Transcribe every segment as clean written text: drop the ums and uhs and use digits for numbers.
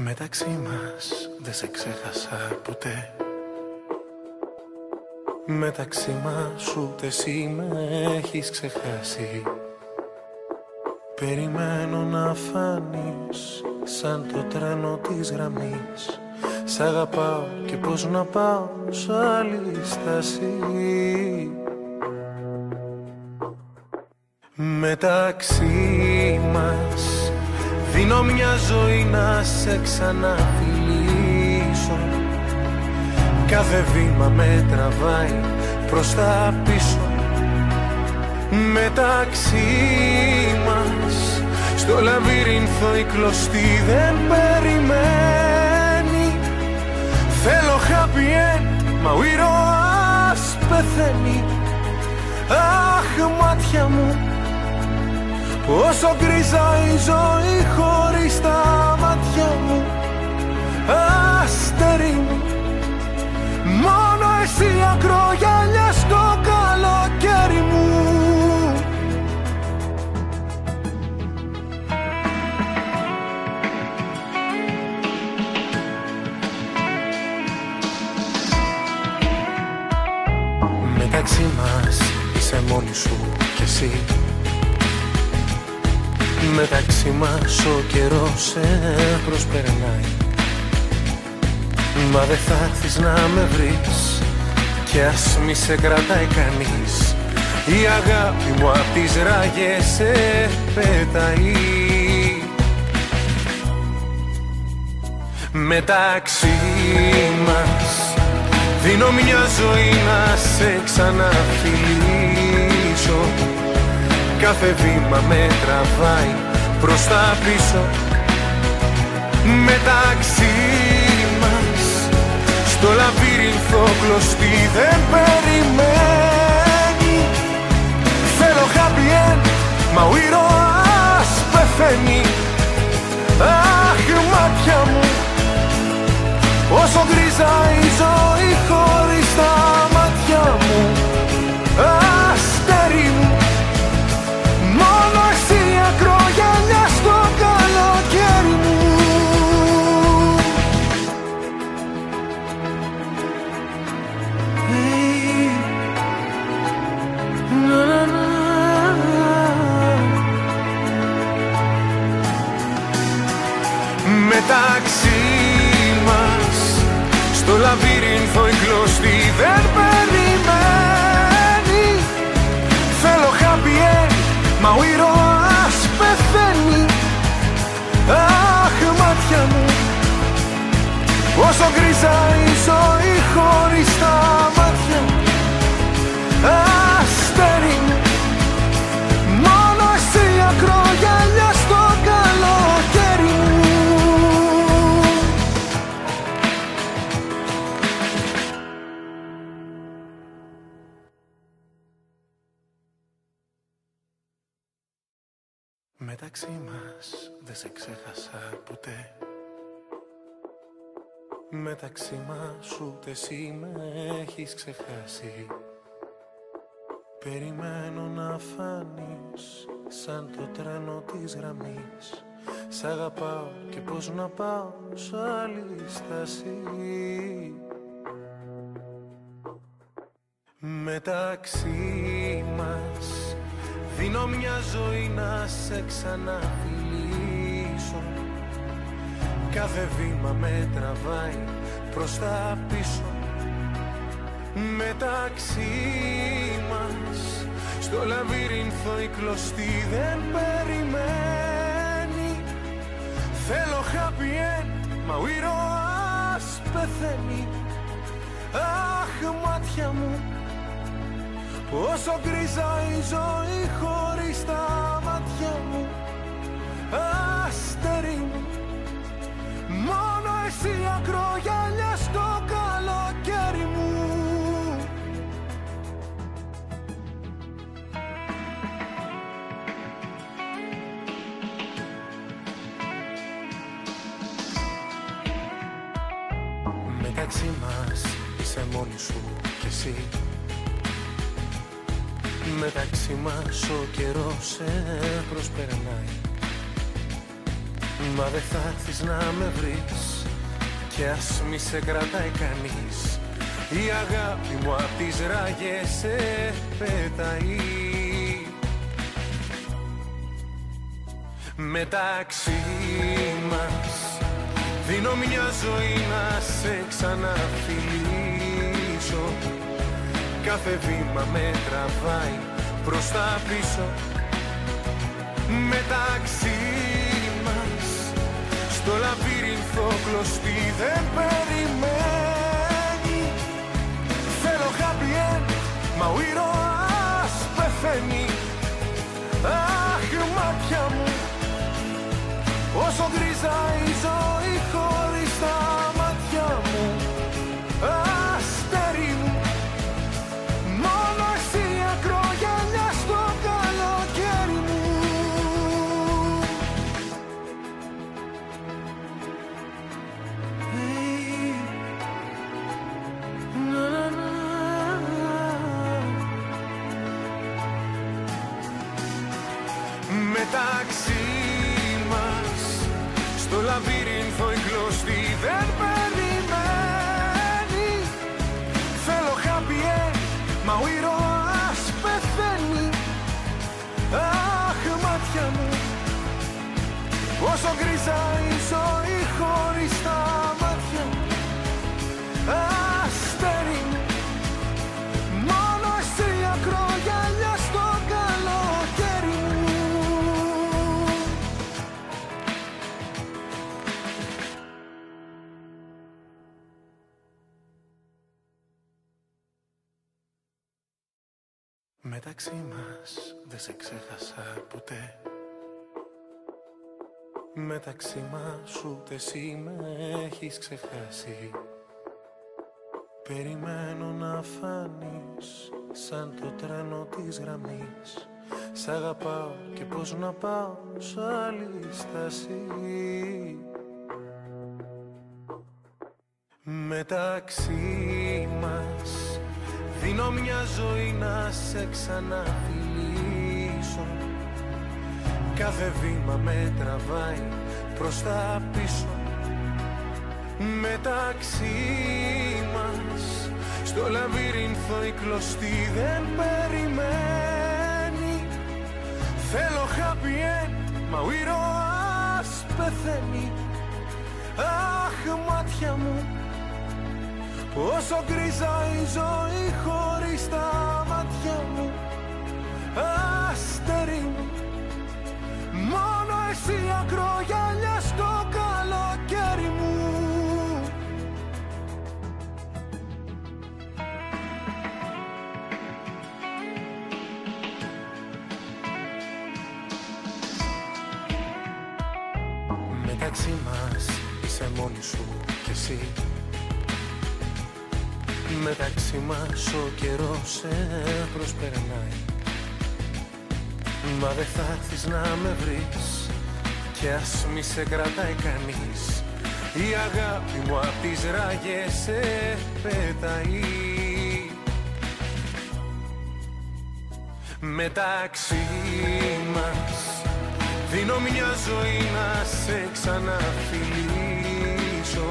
Μεταξύ μας δεν σε ξέχασα ποτέ. Μεταξύ μας ούτε εσύ με έχεις ξεχάσει. Περιμένω να φανείς σαν το τρένο της γραμμής. Σ' αγαπάω και πώς να πάω σ' άλλη στάση. Μεταξύ μας δίνω μια ζωή να σε ξαναφιλήσω. Κάθε βήμα με τραβάει προς τα πίσω. Μεταξύ μας στο λαβύρινθο η κλωστή δεν περιμένει. Θέλω happy end, μα ο ήρωας πεθαίνει. Αχ μάτια μου, πόσο γκρίζα η ζωή χωρίς τα μάτια μου. Αστέρι μου, μόνο εσύ ακρογιαλιά στο καλοκαίρι μου. Μεταξύ μας είσαι μόνη σου κι εσύ. Μεταξύ μας ο καιρός σε προσπερνάει. Μα δεν θα έρθεις να με βρεις κι ας μη σε κρατάει κανείς. Η αγάπη μου απ' τις ράγες σε πετάει. Μεταξύ μας δίνω μια ζωή να σε ξαναφιλήσω. Κάθε βήμα με τραβάει προς τα πίσω. Μεταξύ μας στο λαβύρινθο κλωστή δεν περιμένει. Θέλω happy end, μα ο ήρωας πεθαίνει. Αχ μάτια μου, όσο γκρίζα η ζωή χωρίς τα μάτια μου. Αστέρι μου, μόνο εσύ ακρογιαλιά στο καλοκαίρι μου. Μεταξύ μας στο λαβύρινθο η κλωστή δεν περιμένει. Θέλω happy end, μα ο ήρωας πεθαίνει. Αχ μάτια μου, πόσο γκρίζα η ζωή χωρίς τα μάτια μου. Αστέρι μου, μόνο εσύ ακρογιαλιά στο καλοκαίρι μου. Μεταξύ μας δεν σε ξέχασα ποτέ. Μεταξύ μας ούτε εσύ με έχεις ξεχάσει. Περιμένω να φανείς σαν το τρένο της γραμμής. Σ' αγαπάω και πώς να πάω σ' άλλη στάση. Μεταξύ μας δίνω μια ζωή να σε ξαναφιλήσω. Κάθε βήμα με τραβάει προς τα πίσω. Μεταξύ μας στο λαβύρινθο η κλωστή δεν περιμένει. Θέλω happy end, μα ο ήρωας πεθαίνει. Αχ μάτια μου, πόσο γκρίζα η ζωή χωρίς τα μάτια μου. Αστέρι μου, μόνο εσύ ακρογιαλιά στο καλοκαίρι μου. Μεταξύ μας είσαι μόνη σου κι εσύ. Μεταξύ μας ο καιρός σε προσπερνάει. Μα δεν θα έρθεις να με βρεις κι ας μη σε κρατάει κανείς. Η αγάπη μου απ' τις ράγες σε πετάει. Μεταξύ μας δίνω μια ζωή να σε ξαναφιλήσω. Κάθε βήμα με τραβάει προς τα πίσω. Μεταξύ μας στο λαβύρινθο κλωστή δεν περιμένει. Θέλω happy end, μα ο ήρωας πεθαίνει. Αχ μάτια μου, όσο γκρίζα η ζωή χωρίς τα μάτια μου. Αστέρι μου, μόνο εσύ ακρογιαλιά στο καλοκαίρι μου. Μεταξύ μας στο λαβύρινθο η κλωστή δεν περιμένει. Θέλω happy end, μα ο ήρωας πεθαίνει. Αχ μάτια μου, όσο γκρίζα η ζωή χωρίς τα μάτια μου. Αστέρι μου, μόνο εσύ ακρογιαλιά στο καλοκαίρι μου. Μεταξύ μας δεν σε ξέχασα ποτέ. Μεταξύ μας ούτε εσύ με έχεις ξεχάσει. Περιμένω να φανείς σαν το τρένο της γραμμής. Σ' αγαπάω και πώς να πάω σ' άλλη στάση. Μεταξύ μας δίνω μια ζωή να σε ξαναφιλήσω. Κάθε βήμα με τραβάει προς τα πίσω. Μεταξύ μας στο λαβύρινθο η κλωστή δεν περιμένει. Θέλω happy end, μα ο ήρωας πεθαίνει. Αχ μάτια μου, όσο γκρίζα η ζωή χωρίς τα μάτια μου. Αστέρι μου, μόνο εσύ ακρογιαλιά στο καλοκαίρι μου. Μεταξύ μας είσαι μόνη σου κι εσύ. Μεταξύ μας ο καιρός σε προσπερνάει. Μα δεν θα έρθεις να με βρεις κι ας μη σε κρατάει κανείς. Η αγάπη μου απ' τις ράγες σε πετάει. Μεταξύ μας δίνω μια ζωή να σε ξαναφιλήσω.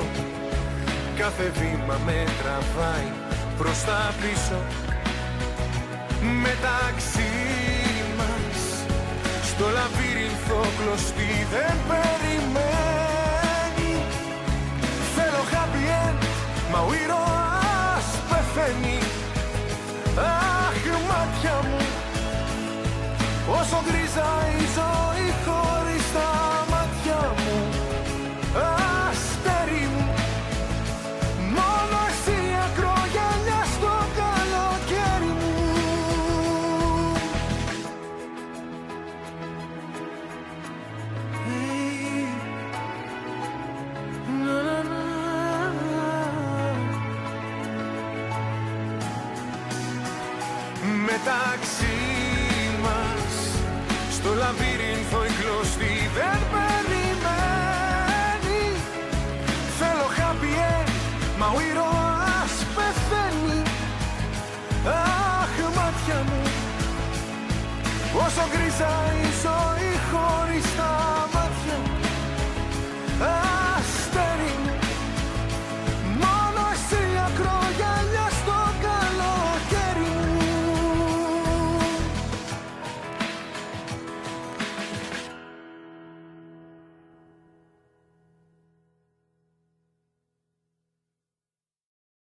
Κάθε βήμα με τραβάει προς τα πίσω. Μεταξύ μας στο λαβύρινθο κλωστή δεν περιμένει. Θέλω happy end, μα ο ήρωας πεθαίνει. Αχ μάτια μου, όσο γκρίζα η ζωή χωρίς τα μάτια μου. Αστέρι μου, μόνο εσύ ακρογιαλιά στο καλοκαίρι μου. Μεταξύ μας στο λαβύρινθο η κλωστή δεν